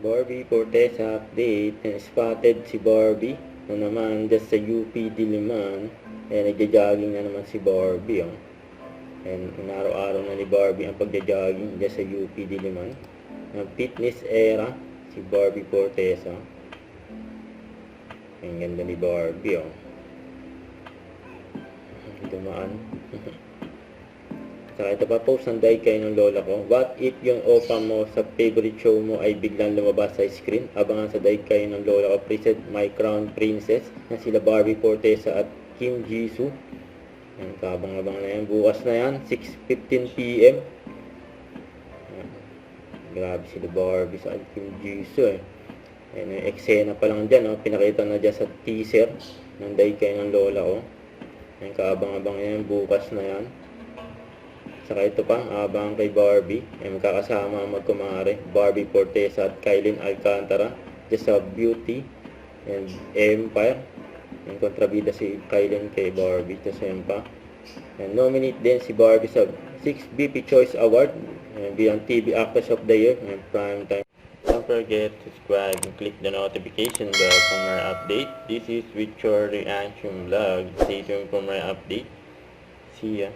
Barbie Fortesa update. Spotted si Barbie na naman dyan sa UP Diliman. Nagja-jogging na naman si Barbie. And inaraw-araw na ni Barbie ang pagja-jogging dyan sa UP Diliman. Ang fitness era si Barbie Fortesa. Ang ganda ni Barbie. Dumaan. Saka ito pa, post ng dahil kayo ng lola ko. What if yung opa mo sa favorite show mo ay biglang lumabas sa screen? Abangan sa dahil kayo ng lola ko. Preset My Crown Princess na sila Barbie Fortesa at Kim Jisoo. Yan, kabang-abang na yan. Bukas na yan, 6:15 PM. Yan. Grabe sila Barbie sa Kim Jisoo Yan, yung eksena pa lang dyan. Pinakita na dyan sa teaser ng dahil kayo ng lola ko. Yan, kaabang-abang yan. Bukas na yan. Saka ito pa, abang kay Barbie, ay magkakasama ang magkumare, Barbie Fortesa at Kylin Alcantara, just sa Beauty and Empire. Yung kontrabida si Kylin kay Barbie, just yan pa. And nominate din si Barbie sa 6 BP Choice Award, bilang TV Actress of the Year, and Prime Time. Don't forget to subscribe and click the notification bell for more update. This is With Your Reaction Vlog. Stay tuned for more update. See ya.